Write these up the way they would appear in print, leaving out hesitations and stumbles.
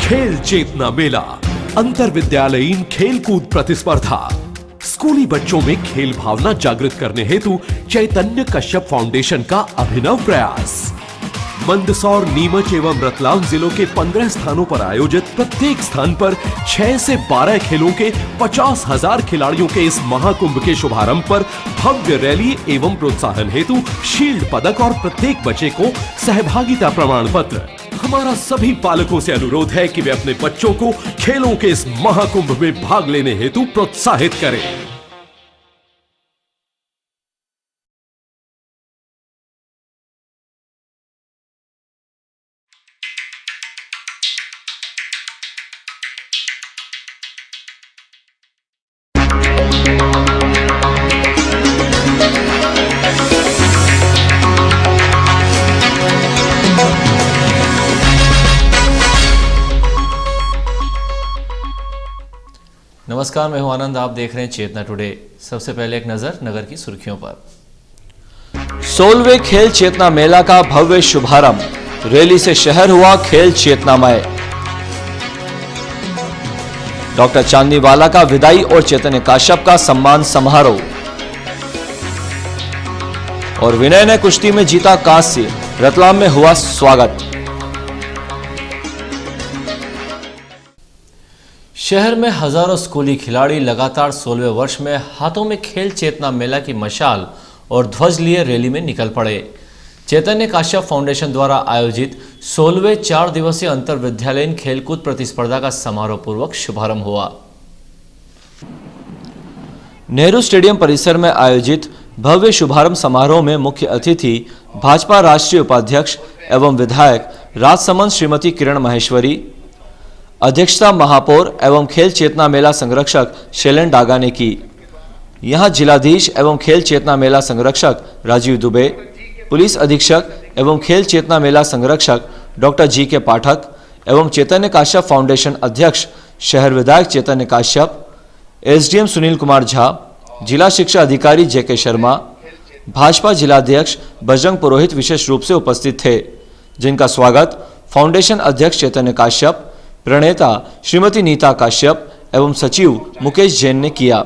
खेल चेतना मेला, अंतर विद्यालयीन खेलकूद प्रतिस्पर्धा। स्कूली बच्चों में खेल भावना जागृत करने हेतु चैतन्य कश्यप फाउंडेशन का अभिनव प्रयास। मंदसौर, नीमच एवं रतलाम जिलों के 15 स्थानों पर आयोजित प्रत्येक स्थान पर 6 से 12 खेलों के 50,000 खिलाड़ियों के इस महाकुंभ के शुभारंभ पर भव्य रैली एवं प्रोत्साहन हेतु शील्ड पदक और प्रत्येक बच्चे को सहभागिता प्रमाण पत्र। हमारा सभी पालकों से अनुरोध है कि वे अपने बच्चों को खेलों के इस महाकुंभ में भाग लेने हेतु प्रोत्साहित करें। नमस्कार, मैं हूं आनंद। आप देख रहे हैं चेतना टुडे। सबसे पहले एक नजर नगर की सुर्खियों पर। 16वें खेल चेतना मेला का भव्य शुभारंभ, रैली से शहर हुआ खेल चेतनामय। डॉक्टर चांदनीवाला का विदाई और चैतन्य काश्यप का सम्मान समारोह। और विनय ने कुश्ती में जीता कांस्य, रतलाम में हुआ स्वागत। शहर में हजारों स्कूली खिलाड़ी लगातार 16वें वर्ष में हाथों में खेल चेतना मेला की मशाल और ध्वज लिए रैली में निकल पड़े। चैतन्य काश्यप फाउंडेशन द्वारा आयोजित 16वें 4 दिवसीय अंतर विद्यालयीन खेलकूद प्रतिस्पर्धा का समारोह पूर्वक शुभारंभ हुआ। नेहरू स्टेडियम परिसर में आयोजित भव्य शुभारंभ समारोह में मुख्य अतिथि भाजपा राष्ट्रीय उपाध्यक्ष एवं विधायक राजसमंद श्रीमती किरण माहेश्वरी, अध्यक्षता महापौर एवं खेल चेतना मेला संरक्षक शैलेन डागा ने की। यहां जिलाधीश एवं खेल चेतना मेला संरक्षक राजीव दुबे, पुलिस अधीक्षक एवं खेल चेतना मेला संरक्षक डॉक्टर जी के पाठक एवं चैतन्य काश्यप फाउंडेशन अध्यक्ष शहर विधायक चैतन्य काश्यप, एसडीएम सुनील कुमार झा, जिला शिक्षा अधिकारी जेके शर्मा, भाजपा जिलाध्यक्ष बजरंग पुरोहित विशेष रूप से उपस्थित थे, जिनका स्वागत फाउंडेशन अध्यक्ष चैतन्य काश्यप, प्रणेता श्रीमती नीता काश्यप एवं सचिव मुकेश जैन ने किया।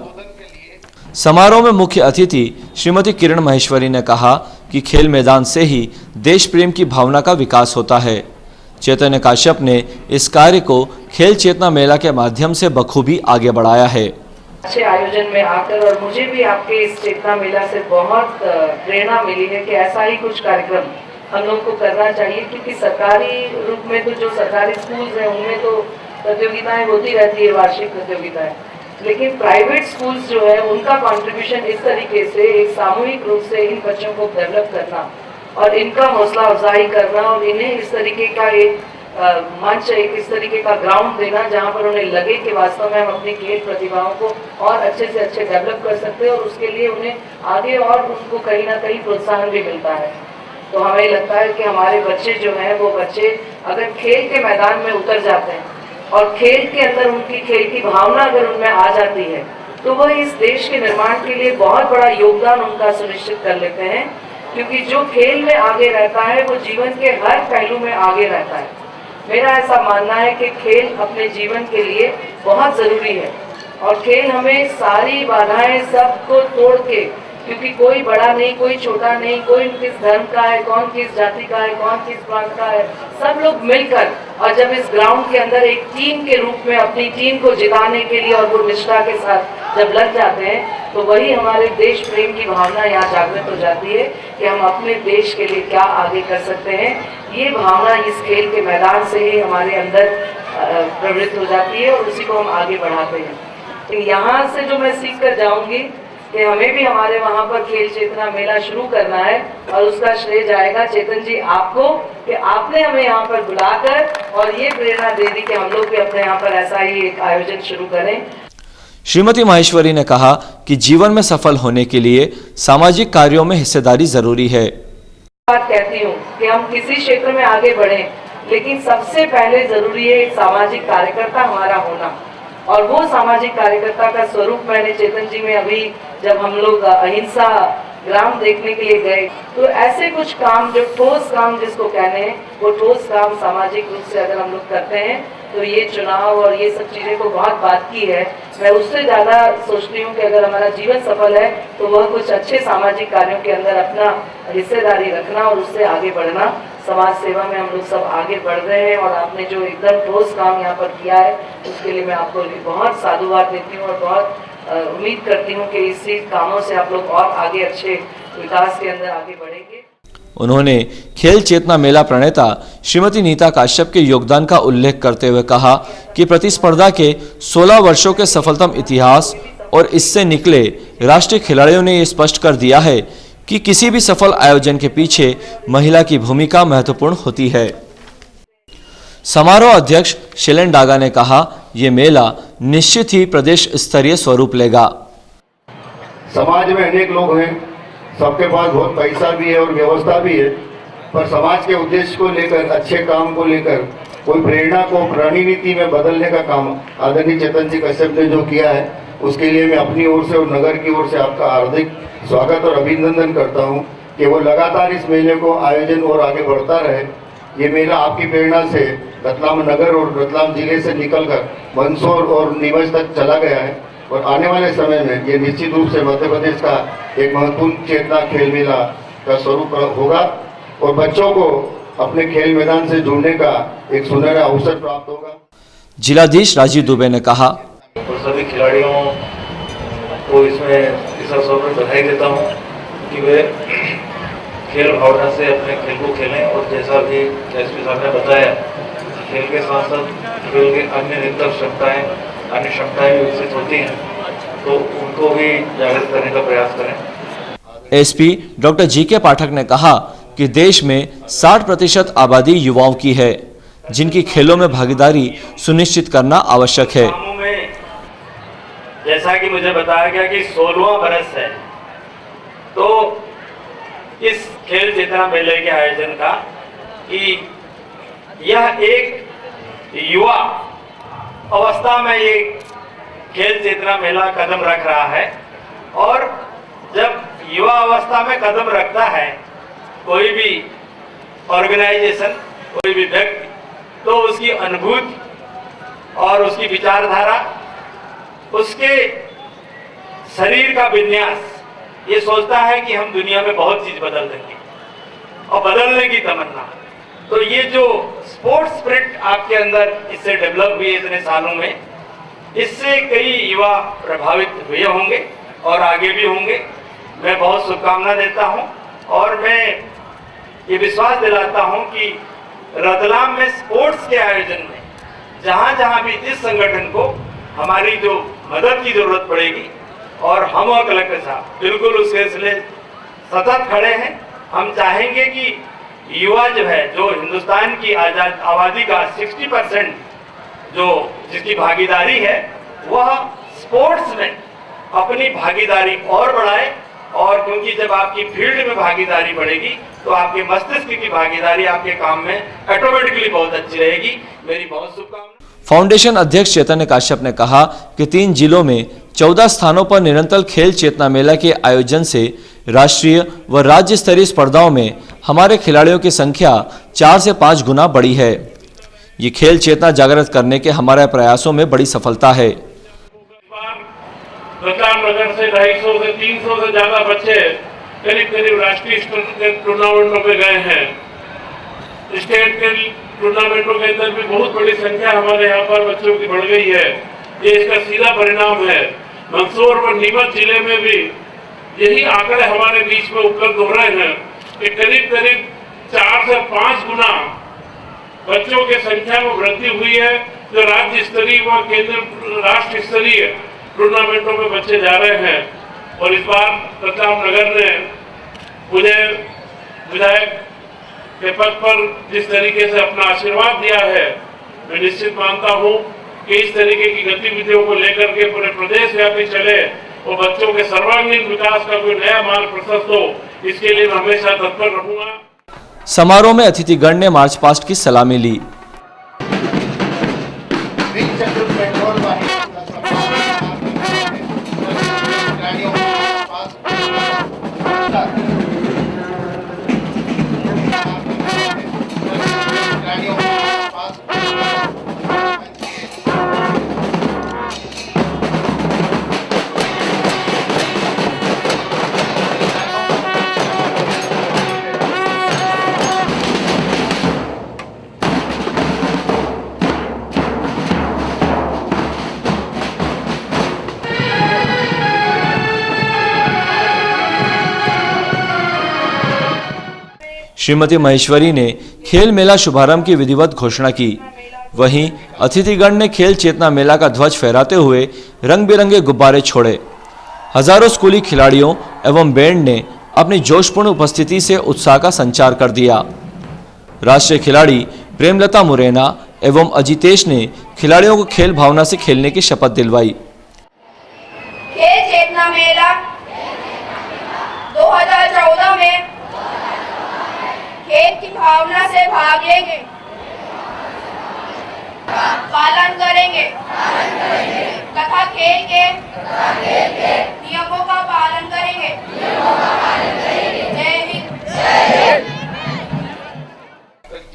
समारोह में मुख्य अतिथि श्रीमती किरण माहेश्वरी ने कहा कि खेल मैदान से ही देश प्रेम की भावना का विकास होता है। चैतन्य काश्यप ने इस कार्य को खेल चेतना मेला के माध्यम से बखूबी आगे बढ़ाया है। अच्छे आयोजन में आकर और मुझे भी आपके इस चेतना मेला से बहुत प्रेरणा मिली है कि ऐसा ही कुछ कार्यक्रम हम लोग को करना चाहिए, क्योंकि सरकारी रूप में तो जो सरकारी स्कूल्स हैं उनमें तो प्रतियोगिताएं होती रहती है, वार्षिक प्रतियोगिताएं, लेकिन प्राइवेट स्कूल्स जो है उनका कंट्रीब्यूशन इस तरीके से एक सामूहिक रूप से इन बच्चों को डेवलप करना और इनका हौसला अफजाई करना और इन्हें इस तरीके का एक मंच, एक इस तरीके का ग्राउंड देना जहाँ पर उन्हें लगे कि वास्तव में हम अपनी खेल प्रतिभाओं को और अच्छे से अच्छे डेवलप कर सकते हैं और उसके लिए उन्हें आगे और उनको कहीं ना कहीं प्रोत्साहन भी मिलता है। तो हमें लगता है कि हमारे बच्चे जो हैं वो बच्चे अगर खेल के मैदान में उतर जाते हैं और खेल के अंदर उनकी खेल की भावना अगर उनमें आ जाती है तो वह इस देश के निर्माण के लिए बहुत बड़ा योगदान उनका सुनिश्चित कर लेते हैं, क्योंकि जो खेल में आगे रहता है वो जीवन के हर पहलू में आगे रहता है। मेरा ऐसा मानना है कि खेल अपने जीवन के लिए बहुत ज़रूरी है और खेल हमें सारी बाधाएं सबको तोड़ के, क्योंकि कोई बड़ा नहीं, कोई छोटा नहीं, कोई किस धर्म का है, कौन किस जाति का है, कौन किस प्रांत का है, सब लोग मिलकर और जब इस ग्राउंड के अंदर एक टीम के रूप में अपनी टीम को जिताने के लिए और वो निष्ठा के साथ जब लग जाते हैं तो वही हमारे देश प्रेम की भावना यहाँ जागृत हो जाती है कि हम अपने देश के लिए क्या आगे कर सकते हैं। ये भावना इस खेल के मैदान से ही हमारे अंदर प्रवृत्त हो जाती है और उसी को हम आगे बढ़ाते हैं। तो यहाँ से जो मैं सीख कर जाऊँगी कि हमें भी हमारे वहाँ पर खेल चेतना मेला शुरू करना है और उसका श्रेय जाएगा चेतन जी आपको, कि आपने हमें यहाँ पर बुलाकर और ये प्रेरणा दे दी कि हम लोग भी अपने यहाँ पर ऐसा ही एक आयोजन शुरू करें। श्रीमती माहेश्वरी ने कहा कि जीवन में सफल होने के लिए सामाजिक कार्यों में हिस्सेदारी जरूरी है। बात कहती हूँ कि हम किसी क्षेत्र में आगे बढ़े, लेकिन सबसे पहले जरूरी है एक सामाजिक कार्यकर्ता हमारा होना, और वो सामाजिक कार्यकर्ता का स्वरूप मैंने चेतन जी में अभी जब हम लोग अहिंसा ग्राम देखने के लिए गए। तो ऐसे कुछ काम जो ठोस काम जिसको कहने हैं, वो ठोस काम सामाजिक रूप से अगर हम लोग करते हैं तो ये चुनाव और ये सब चीजें को बहुत बात की है। मैं उससे ज्यादा सोचती हूँ कि अगर हमारा जीवन सफल है तो वह कुछ अच्छे सामाजिक कार्यों के अंदर अपना हिस्सेदारी रखना और उससे आगे बढ़ना। समाज सेवा में हम लोग सब आगे बढ़ रहे हैं और आपने जो एकदम ठोस काम यहाँ पर किया है उसके लिए मैं आपको बहुत साधुवाद देती हूँ और बहुत उम्मीद करती हूँ कि इसी कामों से आप लोग और आगे अच्छे विकास के अंदर आगे बढ़ेंगे। उन्होंने खेल चेतना मेला प्रणेता श्रीमती नीता काश्यप के योगदान का उल्लेख करते हुए कहा कि प्रतिस्पर्धा के 16 वर्षों के सफलतम इतिहास और इससे निकले राष्ट्रीय खिलाड़ियों ने ये स्पष्ट कर दिया है कि किसी भी सफल आयोजन के पीछे महिला की भूमिका महत्वपूर्ण होती है। समारोह अध्यक्ष शिलेन डागा ने कहा, ये मेला निश्चित ही प्रदेश स्तरीय स्वरूप लेगा। समाज में अनेक लोग हैं, सबके पास बहुत पैसा भी है और व्यवस्था भी है, पर समाज के उद्देश्य को लेकर, अच्छे काम को लेकर, कोई प्रेरणा को रणनीति में बदलने का काम आदरणीय चेतन जी कश्यप ने जो किया है, उसके लिए मैं अपनी ओर से और नगर की ओर से आपका हार्दिक स्वागत और अभिनंदन करता हूं कि वो लगातार इस मेले को आयोजन और आगे बढ़ता रहे। ये मेला आपकी प्रेरणा से रतलाम नगर और रतलाम जिले से निकलकर मंदसौर और नीमच तक चला गया है और आने वाले समय में ये निश्चित रूप से मध्य प्रदेश का एक महत्वपूर्ण चेतना खेल मेला का स्वरूप होगा और बच्चों को अपने खेल मैदान से जुड़ने का एक सुनहरा अवसर प्राप्त होगा। जिलाधीश राजीव दुबे ने कहा, और सभी खिलाड़ियों को इसमें इस अवसर पर बधाई देता हूँ कि वे खेल भावना से अपने खेल को खेलें और जैसा भी एसपी साहब ने बताया, खेल के साथ साथ खेल के अन्य निरंतर क्षमताएं भी विकसित होती हैं, तो उनको भी जागृत करने का प्रयास करें। SP doctor GK. पाठक ने कहा कि देश में 60% आबादी युवाओं की है, जिनकी खेलों में भागीदारी सुनिश्चित करना आवश्यक है। जैसा कि मुझे बताया गया कि 16वां बरस है, तो इस खेल चेतना मेले के आयोजन का कि यह एक युवा अवस्था में ये खेल चेतना मेला कदम रख रहा है और जब युवा अवस्था में कदम रखता है कोई भी ऑर्गेनाइजेशन, कोई भी व्यक्ति, तो उसकी अनुभूति और उसकी विचारधारा, उसके शरीर का विन्यास ये सोचता है कि हम दुनिया में बहुत चीज बदल देंगे और बदलने की तमन्ना। तो ये जो स्पोर्ट्स स्पिरिट आपके अंदर इससे डेवलप हुई इतने सालों में, इससे कई युवा प्रभावित हुए होंगे और आगे भी होंगे। मैं बहुत शुभकामना देता हूं और मैं ये विश्वास दिलाता हूं कि रतलाम में स्पोर्ट्स के आयोजन में जहां जहां भी जिस संगठन को हमारी जो मदद की जरूरत पड़ेगी और हम और कलेक्टर साहब बिल्कुल उसके लिए सतत खड़े हैं। हम चाहेंगे कि युवा जो है, जो हिंदुस्तान की आबादी का 60% जो जिसकी भागीदारी है, वह स्पोर्ट्स में अपनी भागीदारी और बढ़ाए। और क्योंकि जब आपकी फील्ड में भागीदारी बढ़ेगी तो आपके मस्तिष्क की भागीदारी आपके काम में ऑटोमेटिकली बहुत अच्छी रहेगी। मेरी बहुत शुभकामनाएं। फाउंडेशन अध्यक्ष चैतन्य काश्यप ने कहा कि 3 जिलों में 14 स्थानों पर निरंतर खेल चेतना मेला के आयोजन से राष्ट्रीय व राज्य स्तरीय स्पर्धाओं में हमारे खिलाड़ियों की संख्या 4 से 5 गुना बढ़ी है। ये खेल चेतना जागृत करने के हमारे प्रयासों में बड़ी सफलता है। रतलाम नगर से 250 से 300 से ज्यादा बच्चे करीब राष्ट्रीय स्तर के टूर्नामेंटों में गए हैं। स्टेट के टूर्नामेंटों के अंदर भी बहुत बड़ी संख्या हमारे यहाँ पर बच्चों की बढ़ गई है। ये इसका सीधा परिणाम है। मंदसौर व नीमच जिले में भी यही आंकड़े हमारे बीच में उपलब्ध हो रहे हैं कि करीब 4 से 5 गुना बच्चों की संख्या में वृद्धि हुई है, जो राज्य स्तरीय व केंद्र राष्ट्र स्तरीय टूर्नामेंटों में बच्चे जा रहे हैं। और इस बार रतलाम नगर ने मुझे विधायक के पद पर जिस तरीके से अपना आशीर्वाद दिया है, मैं निश्चित मानता हूं कि इस तरीके की गतिविधियों को लेकर के पूरे प्रदेश व्यापी चले और बच्चों के सर्वांगीण विकास का कोई नया मार्ग प्रशस्त हो, इसके लिए मैं हमेशा तत्पर रहूंगा। समारोह में अतिथिगण ने मार्च पास्ट की सलामी ली। श्रीमती महेश्वरी ने खेल मेला शुभारंभ की विधिवत घोषणा की। वहीं अतिथिगण ने खेल चेतना मेला का ध्वज फहराते हुए रंग बिरंगे गुब्बारे छोड़े। हजारों स्कूली खिलाड़ियों एवं बैंड ने अपनी जोशपूर्ण उपस्थिति से उत्साह का संचार कर दिया। राष्ट्रीय खिलाड़ी प्रेमलता मुरैना एवं अजितेश ने खिलाड़ियों को खेल भावना से खेलने की शपथ दिलवाई। खेल चेतना मेला 2014 में खेल की भावना से भाग लेंगे, पालन करेंगे तथा खेल के नियमों का पालन करेंगे। जय हिंद।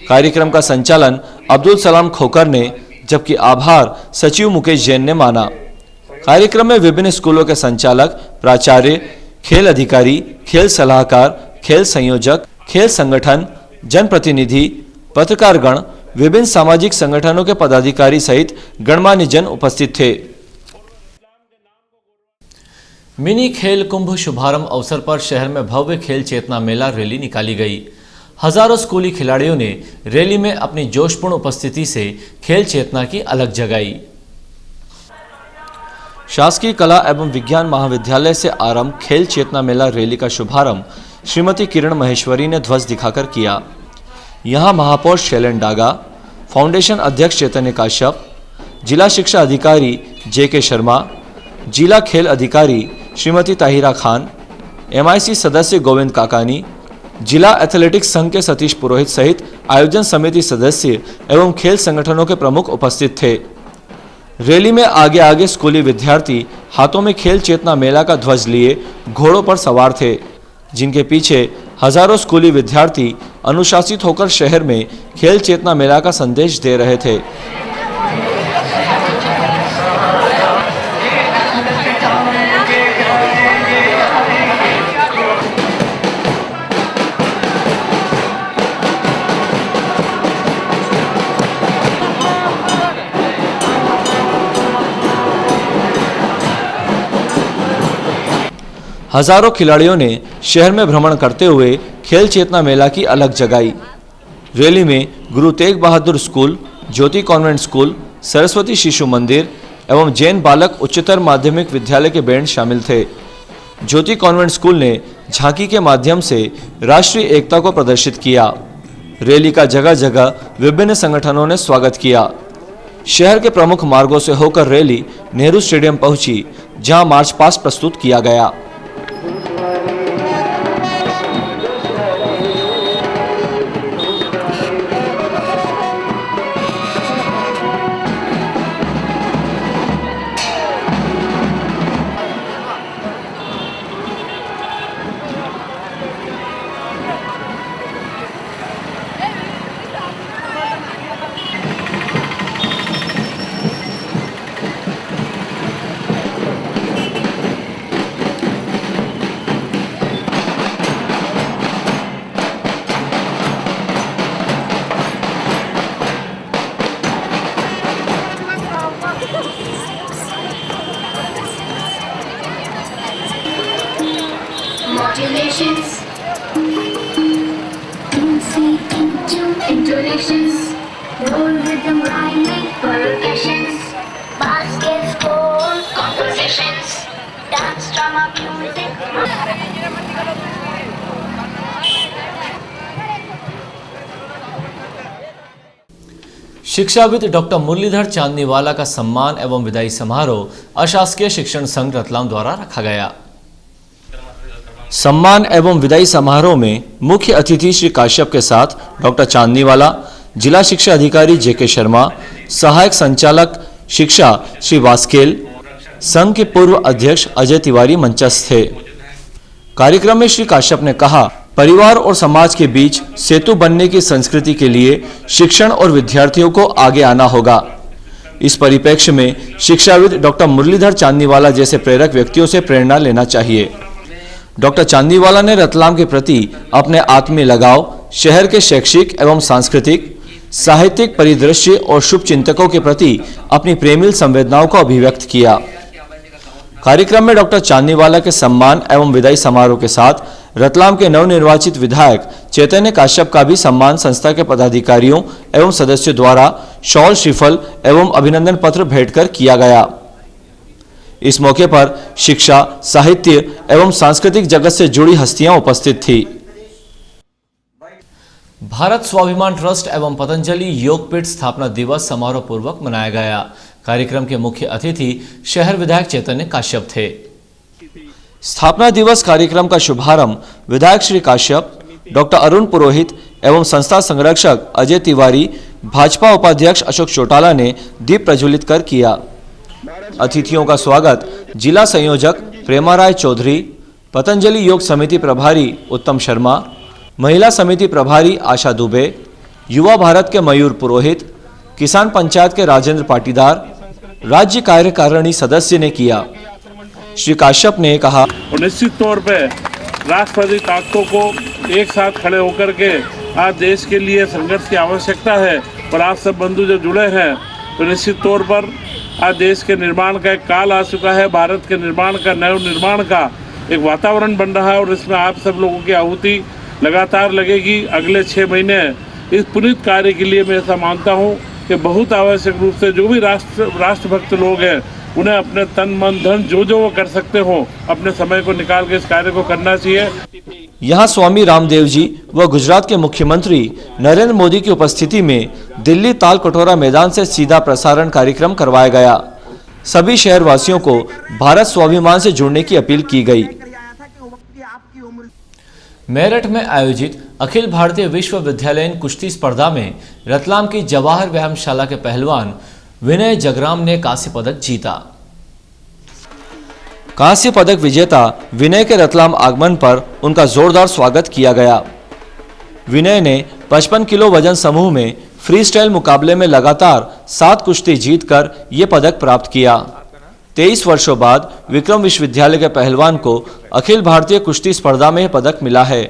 कार्यक्रम का संचालन अब्दुल सलाम खोकर ने, जबकि आभार सचिव मुकेश जैन ने माना। कार्यक्रम में विभिन्न स्कूलों के संचालक, प्राचार्य, खेल अधिकारी, खेल सलाहकार, खेल संयोजक, खेल संगठन, जनप्रतिनिधि, पत्रकारगण, विभिन्न सामाजिक संगठनों के पदाधिकारी सहित गणमान्य जन उपस्थित थे। मिनी खेल कुंभ शुभारंभ अवसर पर शहर में भव्य खेल चेतना मेला रैली निकाली गई। हजारों स्कूली खिलाड़ियों ने रैली में अपनी जोशपूर्ण उपस्थिति से खेल चेतना की अलग जगाई। शासकीय कला एवं विज्ञान महाविद्यालय से आरंभ खेल चेतना मेला रैली का शुभारंभ श्रीमती किरण महेश्वरी ने ध्वज दिखाकर किया। यहां महापौर शैलेन डागा, फाउंडेशन अध्यक्ष चैतन्य काश्यप, जिला शिक्षा अधिकारी जेके शर्मा, जिला खेल अधिकारी श्रीमती ताहिरा खान, MIC सदस्य गोविंद काकानी, जिला एथलेटिक्स संघ के सतीश पुरोहित सहित आयोजन समिति सदस्य एवं खेल संगठनों के प्रमुख उपस्थित थे। रैली में आगे आगे स्कूली विद्यार्थी हाथों में खेल चेतना मेला का ध्वज लिए घोड़ों पर सवार थे, जिनके पीछे हजारों स्कूली विद्यार्थी अनुशासित होकर शहर में खेल चेतना मेला का संदेश दे रहे थे। हजारों खिलाड़ियों ने शहर में भ्रमण करते हुए खेल चेतना मेला की अलग जगाई। रैली में गुरु तेग बहादुर स्कूल, ज्योति कॉन्वेंट स्कूल, सरस्वती शिशु मंदिर एवं जैन बालक उच्चतर माध्यमिक विद्यालय के बैंड शामिल थे। ज्योति कॉन्वेंट स्कूल ने झांकी के माध्यम से राष्ट्रीय एकता को प्रदर्शित किया। रैली का जगह जगह विभिन्न संगठनों ने स्वागत किया। शहर के प्रमुख मार्गों से होकर रैली नेहरू स्टेडियम पहुंची, जहां मार्च पास्ट प्रस्तुत किया गया। Modulations, intonations, roll rhythm, rhyming, percussions, baskets, score, compositions, dance, drama, music. शिक्षाविद डॉक्टर मुरलीधर चांदनीवाला का सम्मान एवं विदाई समारोह अशासकीय शिक्षण संघ रतलाम द्वारा रखा गया। सम्मान एवं विदाई समारोह में मुख्य अतिथि श्री काश्यप के साथ डॉक्टर चांदनीवाला, जिला शिक्षा अधिकारी जेके शर्मा, सहायक संचालक शिक्षा श्री वास्केल, संघ के पूर्व अध्यक्ष अजय तिवारी मंचस्थ थे। कार्यक्रम में श्री काश्यप ने कहा, परिवार और समाज के बीच सेतु बनने की संस्कृति के लिए शिक्षण और विद्यार्थियों को आगे आना होगा। इस परिप्रेक्ष्य में शिक्षाविद डॉक्टर मुरलीधर चांदनीवाला जैसे प्रेरक व्यक्तियों से प्रेरणा लेना चाहिए। डॉक्टर चांदनीवाला ने रतलाम के प्रति अपने आत्मीय लगाव, शहर के शैक्षिक एवं सांस्कृतिक, साहित्यिक परिदृश्य और शुभ चिंतकों के प्रति अपनी प्रेमिल संवेदनाओं को अभिव्यक्त किया। कार्यक्रम में डॉक्टर चांदनीवाला के सम्मान एवं विदाई समारोह के साथ रतलाम के नवनिर्वाचित विधायक चैतन्य काश्यप का भी सम्मान संस्था के पदाधिकारियों एवं सदस्यों द्वारा शॉल, श्रीफल एवं अभिनंदन पत्र भेंट कर किया गया। इस मौके पर शिक्षा, साहित्य एवं सांस्कृतिक जगत से जुड़ी हस्तियां उपस्थित थी। भारत स्वाभिमान ट्रस्ट एवं पतंजलि योगपीठ स्थापना दिवस समारोह पूर्वक मनाया गया। कार्यक्रम के मुख्य अतिथि शहर विधायक चैतन्य काश्यप थे। स्थापना दिवस कार्यक्रम का शुभारंभ विधायक श्री काश्यप, डॉक्टर अरुण पुरोहित एवं संस्था संरक्षक अजय तिवारी, भाजपा उपाध्यक्ष अशोक चौटाला ने दीप प्रज्वलित कर किया। अतिथियों का स्वागत जिला संयोजक प्रेमा राय चौधरी, पतंजलि योग समिति प्रभारी उत्तम शर्मा, महिला समिति प्रभारी आशा दुबे, युवा भारत के मयूर पुरोहित, किसान पंचायत के राजेंद्र पाटीदार, राज्य कार्यकारिणी सदस्य ने किया। श्री काश्यप ने कहा, और निश्चित तौर पे राष्ट्रवादी ताकतों को एक साथ खड़े होकर के आज देश के लिए संघर्ष की आवश्यकता है और आप सब बंधु जो जुड़े हैं तो निश्चित तौर पर आज देश के निर्माण का एक काल आ चुका है। भारत के निर्माण का, नव निर्माण का एक वातावरण बन रहा है और इसमें आप सब लोगों की आहुति लगातार लगेगी। अगले 6 महीने इस पुनीत कार्य के लिए मैं ऐसा मानता हूँ कि बहुत आवश्यक रूप से जो भी राष्ट्रभक्त लोग हैं उन्हें अपने तन मन धन जो वो कर सकते हो अपने समय को निकाल के इस कार्य को करना चाहिए। यहाँ स्वामी रामदेव जी व गुजरात के मुख्यमंत्री नरेंद्र मोदी की उपस्थिति में दिल्ली ताल कटोरा मैदान से सीधा प्रसारण कार्यक्रम करवाया गया। सभी शहरवासियों को भारत स्वाभिमान से जुड़ने की अपील की गई। मेरठ में आयोजित अखिल भारतीय विश्वविद्यालयीन कुश्ती स्पर्धा में रतलाम की जवाहर व्यायामशाला के पहलवान विनय जगराम ने कांस्य पदक जीता। कांस्य पदक विजेता विनय के रतलाम आगमन पर उनका जोरदार स्वागत किया गया। विनय ने 55 किलो वजन समूह में फ्री स्टाइल मुकाबले में लगातार 7 कुश्ती जीतकर ये पदक प्राप्त किया। 23 वर्षों बाद विक्रम विश्वविद्यालय के पहलवान को अखिल भारतीय कुश्ती स्पर्धा में पदक मिला है।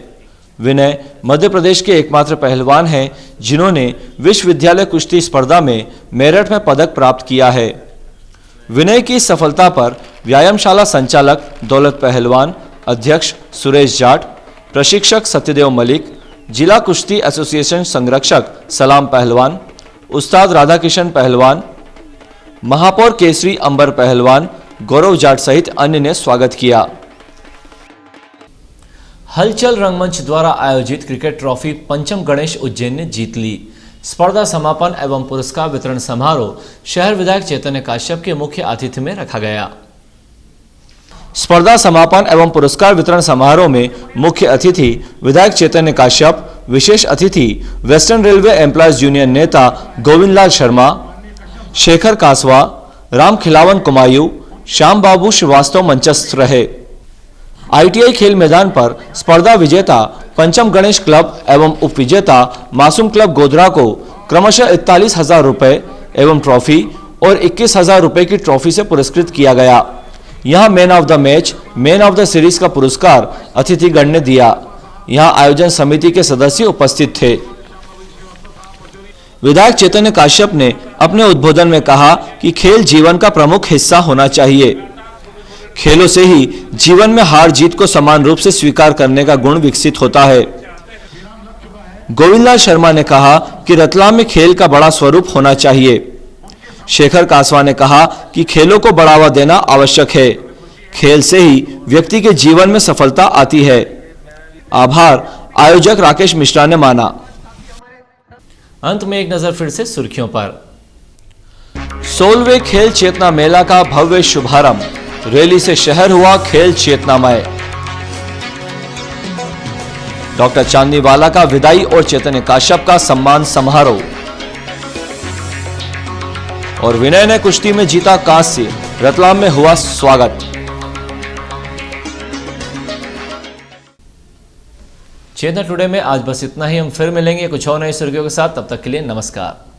विनय मध्य प्रदेश के एकमात्र पहलवान हैं जिन्होंने विश्वविद्यालय कुश्ती स्पर्धा में मेरठ में पदक प्राप्त किया है। विनय की सफलता पर व्यायामशाला संचालक दौलत पहलवान, अध्यक्ष सुरेश जाट, प्रशिक्षक सत्यदेव मलिक, जिला कुश्ती एसोसिएशन संरक्षक सलाम पहलवान, उस्ताद राधाकिशन पहलवान, महापौर केसरी अंबर पहलवान, गौरव जाट सहित अन्य ने स्वागत किया। हलचल रंगमंच द्वारा आयोजित क्रिकेट ट्रॉफी पंचम गणेश उज्जैन ने जीत ली। स्पर्धा समापन एवं पुरस्कार वितरण समारोह शहर विधायक चैतन्य काश्यप के मुख्य आतिथ्य में रखा गया। स्पर्धा समापन एवं पुरस्कार वितरण समारोह में मुख्य अतिथि विधायक चैतन्य काश्यप, विशेष अतिथि वेस्टर्न रेलवे एम्प्लॉयज यूनियन नेता गोविंद लाल शर्मा, शेखर कासवा, राम खिलावन कुमायूं, श्याम बाबू श्रीवास्तव मंचस्थ रहे। ITI खेल मैदान पर स्पर्धा विजेता पंचम गणेश क्लब एवं उप विजेता मासूम क्लब गोधरा को क्रमशः 41,000 रुपए एवं ट्रॉफी और 21,000 रुपए की ट्रॉफी से पुरस्कृत किया गया। यहां man of the match, man of the series का पुरस्कार अतिथिगण ने दिया। यहां आयोजन समिति के सदस्य उपस्थित थे। विधायक चैतन्य काश्यप ने अपने उद्बोधन में कहा कि खेल जीवन का प्रमुख हिस्सा होना चाहिए। खेलों से ही जीवन में हार जीत को समान रूप से स्वीकार करने का गुण विकसित होता है। गोविंद लाल शर्मा ने कहा कि रतलाम में खेल का बड़ा स्वरूप होना चाहिए। शेखर कासवा ने कहा कि खेलों को बढ़ावा देना आवश्यक है। खेल से ही व्यक्ति के जीवन में सफलता आती है। आभार आयोजक राकेश मिश्रा ने माना। अंत में एक नजर फिर से सुर्खियों पर। 16वें खेल चेतना मेला का भव्य शुभारंभ, रैली से शहर हुआ खेल चेतनामय। डॉक्टर चांदनीवाला का विदाई और चैतन्य काश्यप का सम्मान समारोह। और विनय ने कुश्ती में जीता कांस्य, रतलाम में हुआ स्वागत। चेतना टुडे में आज बस इतना ही। हम फिर मिलेंगे कुछ और नई सुर्खियों के साथ। तब तक के लिए नमस्कार।